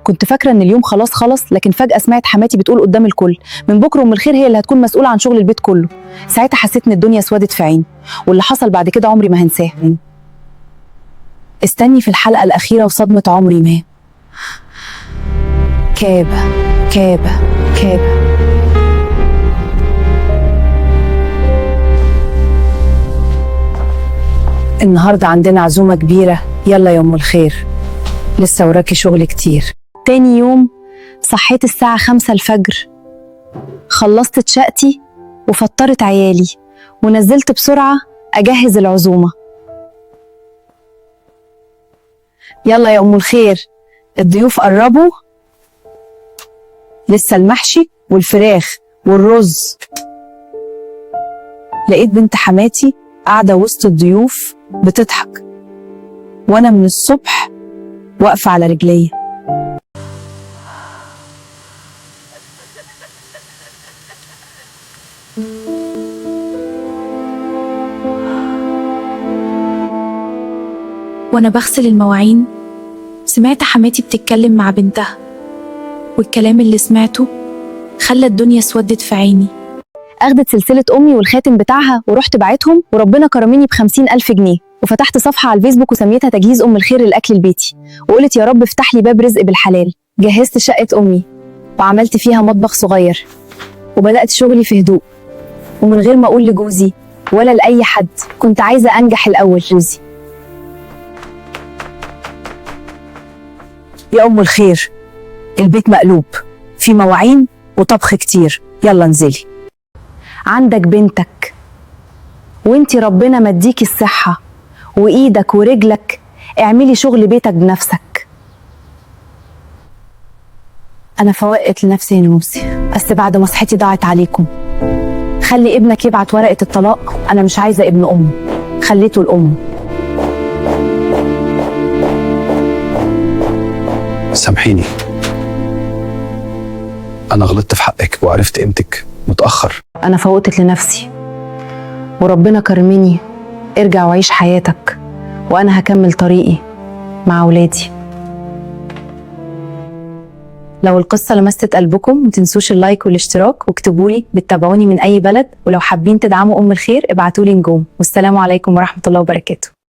كنت فاكرة إن اليوم خلاص خلص، لكن فجأة سمعت حماتي بتقول قدام الكل من بكرة أم الخير هي اللي هتكون مسؤولة عن شغل البيت كله. ساعتها حسيت إن الدنيا اسودت في عيني، واللي حصل بعد كده عمري ما هنساه. استني في الحلقة الأخيرة وصدمة عمري ما. كابة كابة كابة. النهاردة عندنا عزومة كبيرة، يلا يا أم الخير، لسه وراكي شغل كتير. تاني يوم صحيت الساعة 5 الفجر، خلصت شقتي وفطرت عيالي ونزلت بسرعة أجهز العزومة. يلا يا أم الخير، الضيوف قربوا، لسه المحشي والفراخ والرز. لقيت بنت حماتي قاعدة وسط الضيوف بتضحك، وأنا من الصبح واقفة على رجلي. وأنا بغسل المواعين سمعت حماتي بتتكلم مع بنتها، والكلام اللي سمعته خلى الدنيا اسودت في عيني. أخدت سلسلة أمي والخاتم بتاعها ورحت بعتهم، وربنا كرمني ب50,000 جنيه، وفتحت صفحة على الفيسبوك وسميتها تجهيز أم الخير للأكل البيتي، وقلت يا رب افتح لي باب رزق بالحلال. جهزت شقة أمي وعملت فيها مطبخ صغير، وبدأت شغلي في هدوء ومن غير ما أقول لجوزي ولا لأي حد. كنت عايزة أنجح الأول. جوزي: يا أم الخير، البيت مقلوب، في مواعين وطبخ كتير، يلا انزلي. عندك بنتك وانتي ربنا مديكي الصحة وإيدك ورجلك، اعملي شغل بيتك بنفسك. أنا فوقت لنفسي يا نوسي، بس بعد ما صحتي ضاعت عليكم. خلي ابنك يبعت ورقة الطلاق، أنا مش عايزة ابن أمه، خليته الأم. سامحيني، أنا غلطت في حقك وعرفت قيمتك متأخر. أنا فوقت لنفسي وربنا كرمني. ارجع وعيش حياتك وأنا هكمل طريقي مع أولادي. لو القصة لمست قلبكم متنسوش اللايك والاشتراك، واكتبولي بتتابعوني من أي بلد، ولو حابين تدعموا أم الخير ابعتولي نجوم. والسلام عليكم ورحمة الله وبركاته.